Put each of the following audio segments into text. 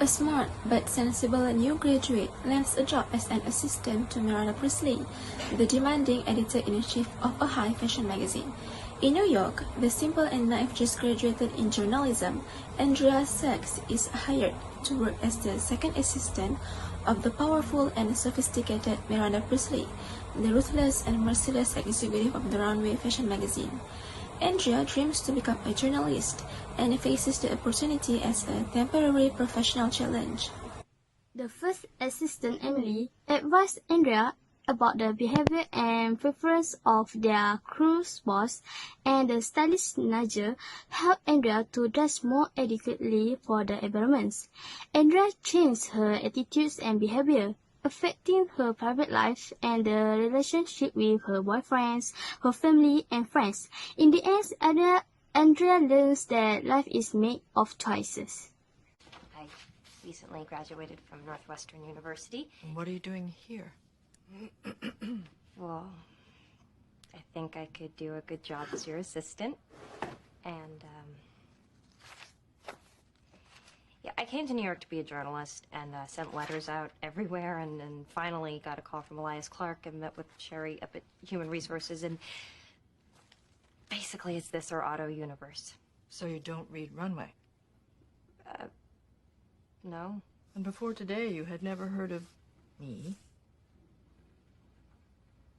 A smart but sensible new graduate lands a job as an assistant to Miranda Priestly, the demanding editor-in-chief of a high fashion magazine. In New York, the simple and naive just graduated in journalism, Andrea Sachs is hired to work as the second assistant of the powerful and sophisticated Miranda Priestly, the ruthless and merciless executive of the runway fashion magazine. Andrea dreams to become a journalist and faces the opportunity as a temporary professional challenge. The first assistant, Emily, advised Andrea about the behavior and preference of their crew's boss, and the stylist Nigel helped Andrea to dress more adequately for the environments. Andrea changed her attitudes and behavior, affecting her private life and the relationship with her boyfriends, her family, and friends. In the end, Andrea learns that life is made of choices. I recently graduated from Northwestern University. And what are you doing here? Well, I think I could do a good job as your assistant. And, yeah, I came to New York to be a journalist and sent letters out everywhere, and finally got a call from Elias Clark and met with Sherry up at Human Resources, and basically it's this or Auto Universe. So you don't read Runway? No. And before today you had never heard of me?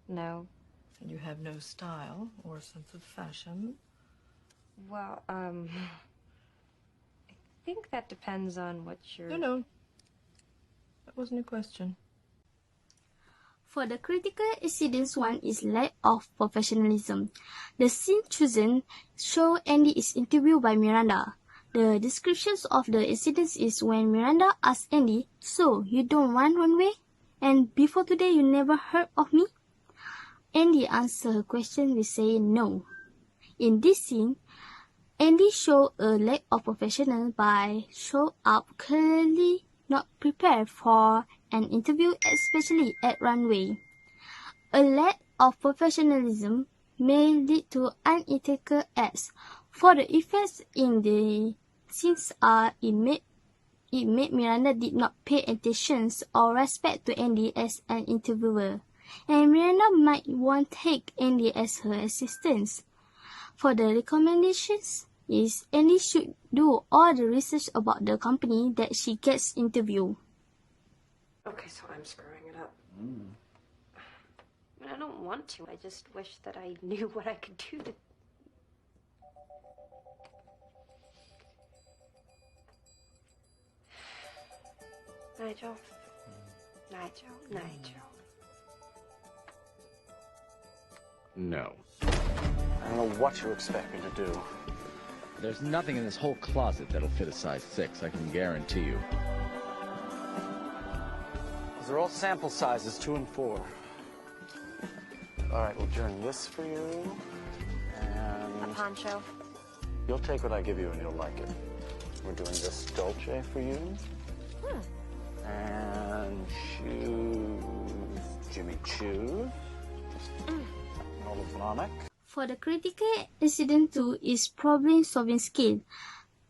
No. And you have no style or sense of fashion? Well, I think that depends on what you're... No. That wasn't a question. For the critical incidents, one is lack of professionalism. The scene chosen show Andy is interviewed by Miranda. The descriptions of the incidents is when Miranda asks Andy, "So, you don't run runway? And before today you never heard of me?" Andy answers her question with saying no. In this scene, Andy showed a lack of professional by showing up clearly not prepared for an interview, especially at runway. A lack of professionalism may lead to unethical acts. For the effects in the scenes it made Miranda did not pay attention or respect to Andy as an interviewer, and Miranda might want to take Andy as her assistant. For the recommendations is Andy should do all the research about the company that she gets interviewed. Okay, so I'm screwing it up. I don't want to. I just wish that I knew what I could do to... Nigel. No. I don't know what you expect me to do. There's nothing in this whole closet that'll fit a size 6, I can guarantee you. These are all sample sizes, 2 and 4. All right, we'll join this for you. And A poncho. you'll take what I give you and you'll like it. We're doing this Dolce for you. And shoes, Jimmy Choo. Olive. For the critical incident 2 is problem-solving skill.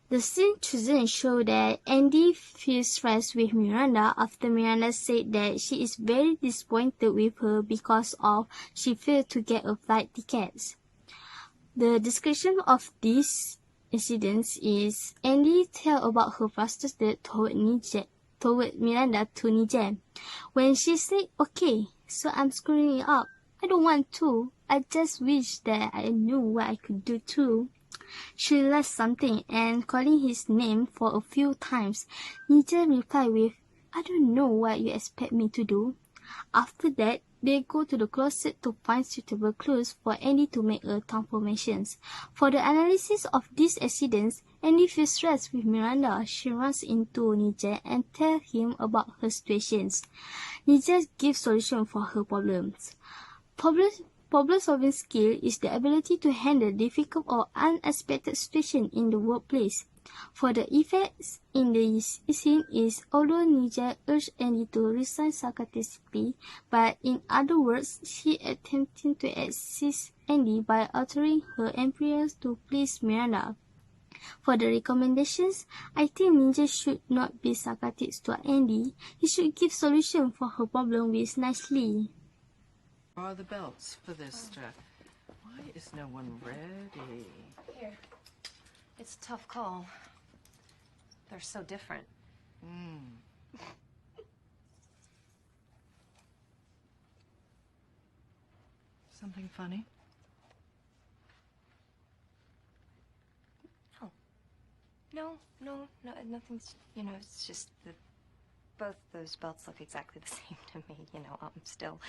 The scene chosen show that Andy feels stressed with Miranda after Miranda said that she is very disappointed with her because of she failed to get a flight tickets. The description of these incidents is Andy tell about her frustration toward Miranda to Nigel. When she said, "Okay, so I'm screwing it up. I don't want to. I just wish that I knew what I could do too." She lost something and calling his name for a few times. Nigel replied with, "I don't know what you expect me to do." After that, they go to the closet to find suitable clothes for Andy to make a transformations. For the analysis of these accidents, Andy feels stressed with Miranda. She runs into Nigel and tells him about her situations. Nigel gives solution for her problems. Problem-solving skill is the ability to handle difficult or unexpected situations in the workplace. For the effects in the scene is, although Nigel urged Andy to resign sarcastically, but in other words, she attempted to assist Andy by altering her appearance to please Miranda. For the recommendations, I think Ninja should not be sarcastic to Andy. He should give solution for her problem with nicely. Where are the belts for this? Why is no one ready? Here. It's a tough call. They're so different. Something funny? No, nothing's, it's just that both those belts look exactly the same to me, I'm still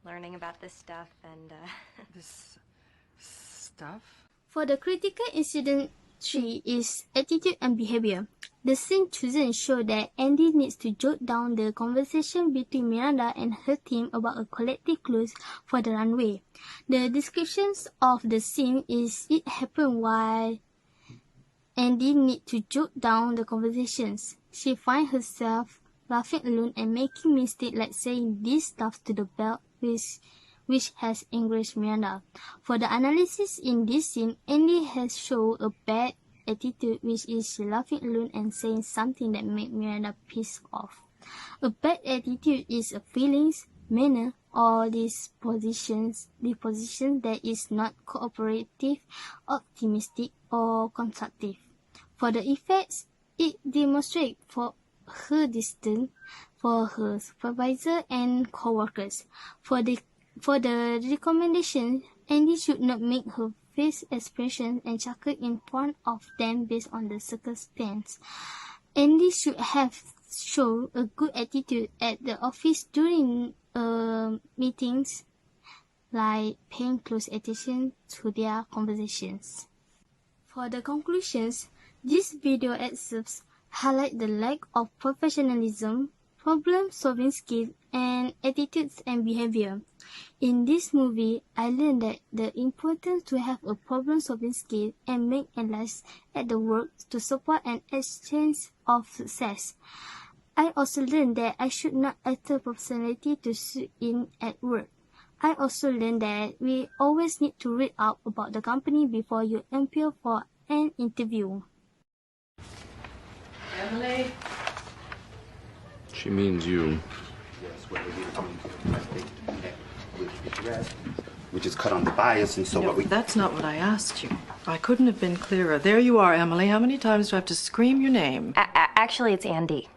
learning about this stuff and, This stuff? For the critical incident 3 is attitude and behavior. The scene chosen show that Andy needs to jot down the conversation between Miranda and her team about a collective clothes for the runway. The descriptions of the scene is it happened while Andy need to jot down the conversations. She finds herself laughing alone and making mistakes like saying this stuff to the belt which has enraged Miranda. For the analysis in this scene, Andy has shown a bad attitude, which is laughing alone and saying something that makes Miranda pissed off. A bad attitude is a feelings, manner, or disposition that is not cooperative, optimistic, or constructive. For the effects, it demonstrates for her distance for her supervisor and co-workers. For the recommendation, Andy should not make her face expression and chuckle in front of them based on the circumstance. Andy should have shown a good attitude at the office during meetings, like paying close attention to their conversations. For the conclusions, this video excerpts highlight the lack of professionalism, problem-solving skill, and attitudes and behavior. In this movie, I learned that the importance to have a problem-solving skill and make allies at the work to support an exchange of success. I also learned that I should not alter personality to suit in at work. I also learned that we always need to read up about the company before you appear for an interview. Emily? She means you. We just cut on the bias, and so No, what we... that's not what I asked you. I couldn't have been clearer. There you are, Emily. How many times do I have to scream your name? Actually, it's Andy.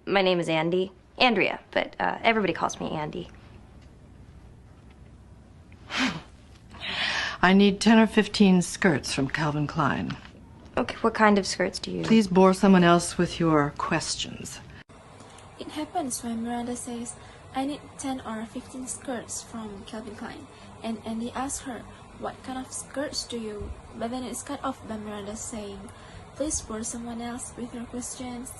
My name is Andrea, but everybody calls me Andy. I need 10 or 15 skirts from Calvin Klein. Okay, what kind of skirts do you... Please bore someone else with your questions. It happens when Miranda says, I need 10 or 15 skirts from Calvin Klein, and Andy asks her, what kind of skirts do you? But then it's cut off by Miranda saying, please bore someone else with your questions.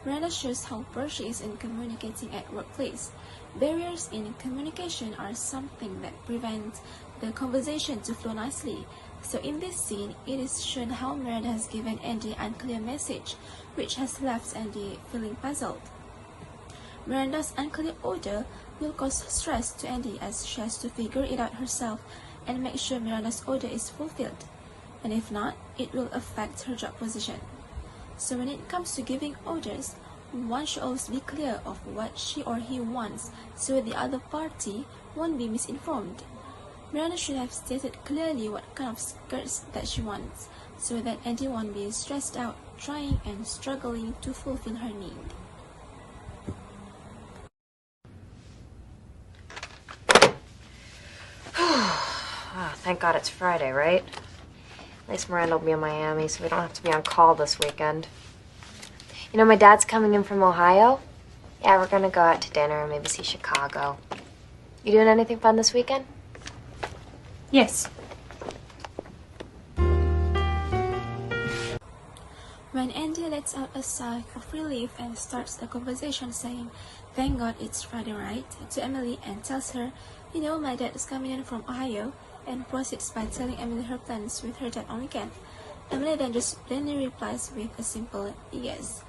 Miranda shows how poor she is in communicating at workplace. Barriers in communication are something that prevent the conversation to flow nicely. So in this scene, it is shown how Miranda has given Andy an unclear message, which has left Andy feeling puzzled. Miranda's unclear order will cause stress to Andy as she has to figure it out herself and make sure Miranda's order is fulfilled. And if not, it will affect her job position. So when it comes to giving orders, one should always be clear of what she or he wants so the other party won't be misinformed. Miranda should have stated clearly what kind of skirts that she wants so that Andy won't be stressed out trying and struggling to fulfill her need. Oh, thank God it's Friday, right? At least Miranda will be in Miami, so we don't have to be on call this weekend. My dad's coming in from Ohio. Yeah, we're gonna go out to dinner and maybe see Chicago. You doing anything fun this weekend? Yes. When Andy lets out a sigh of relief and starts the conversation saying, thank God it's Friday, right? To Emily and tells her, my dad is coming in from Ohio, and proceeds by telling Emily her plans with her dad on weekend. Emily then just plainly replies with a simple yes.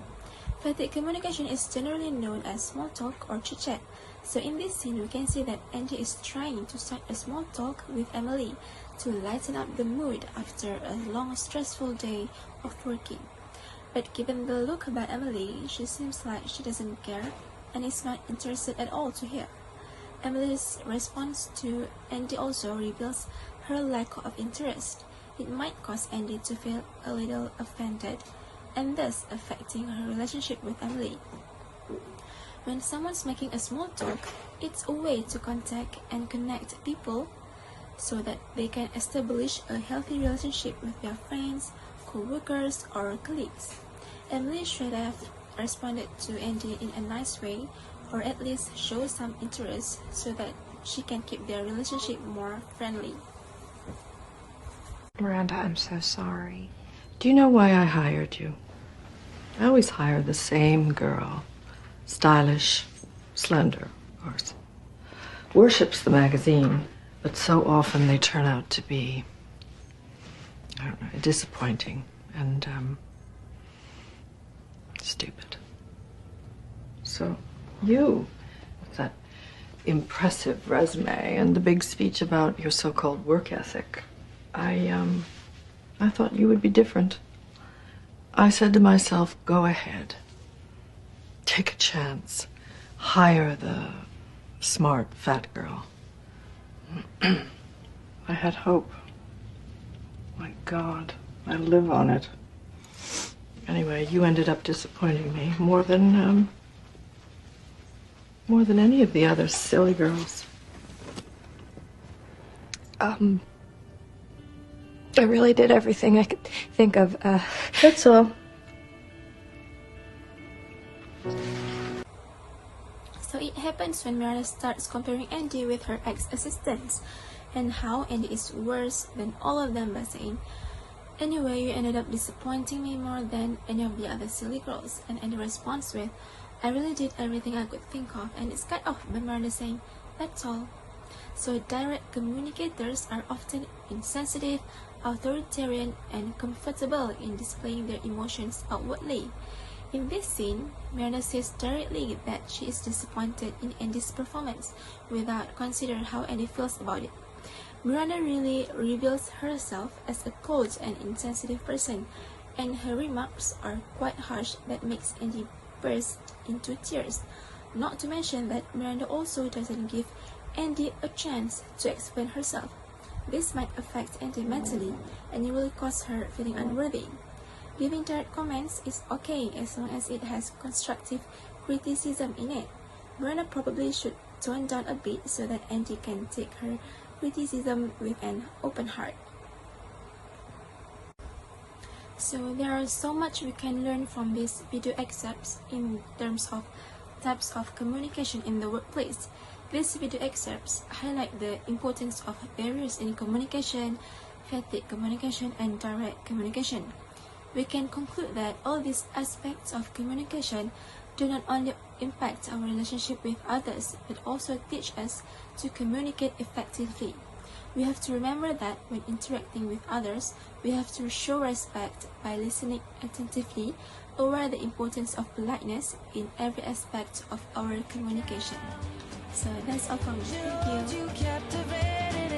Effective communication is generally known as small talk or chit-chat. So in this scene, we can see that Andy is trying to start a small talk with Emily to lighten up the mood after a long stressful day of working. But given the look about Emily, she seems like she doesn't care and is not interested at all to hear. Emily's response to Andy also reveals her lack of interest. It might cause Andy to feel a little offended and thus affecting her relationship with Emily. When someone's making a small talk, it's a way to contact and connect people so that they can establish a healthy relationship with their friends, co-workers, or colleagues. Emily should have responded to Andy in a nice way, or at least show some interest so that she can keep their relationship more friendly. Miranda, I'm so sorry. Do you know why I hired you? I always hire the same girl. Stylish, slender, of course. Worships the magazine, but so often they turn out to be, I don't know, disappointing and stupid. So you, with that impressive resume and the big speech about your so-called work ethic, I thought you would be different. I said to myself, go ahead. Take a chance. Hire the smart fat girl. I had hope. My God, I live on it. Anyway, you ended up disappointing me more than any of the other silly girls. I really did everything I could think of. That's all. So it happens when Miranda starts comparing Andy with her ex-assistants and how Andy is worse than all of them by saying, "Anyway, you ended up disappointing me more than any of the other silly girls." And Andy responds with, "I really did everything I could think of," and it's cut off by Miranda saying, "That's all." So direct communicators are often insensitive, authoritarian, and comfortable in displaying their emotions outwardly. In this scene, Miranda says directly that she is disappointed in Andy's performance without considering how Andy feels about it. Miranda really reveals herself as a cold and insensitive person, and her remarks are quite harsh that makes Andy burst into tears. Not to mention that Miranda also doesn't give Andy a chance to explain herself. This might affect Andy mentally, and it will cause her feeling unworthy. Giving direct comments is okay as long as it has constructive criticism in it. Miranda probably should tone down a bit so that Andy can take her criticism with an open heart. So there are so much we can learn from these video excerpts in terms of types of communication in the workplace. These video excerpts highlight the importance of barriers in communication, fatigue communication, and direct communication. We can conclude that all these aspects of communication do not only impact our relationship with others, but also teach us to communicate effectively. We have to remember that when interacting with others, we have to show respect by listening attentively, aware the importance of politeness in every aspect of our communication. So that's all from me. Thank you.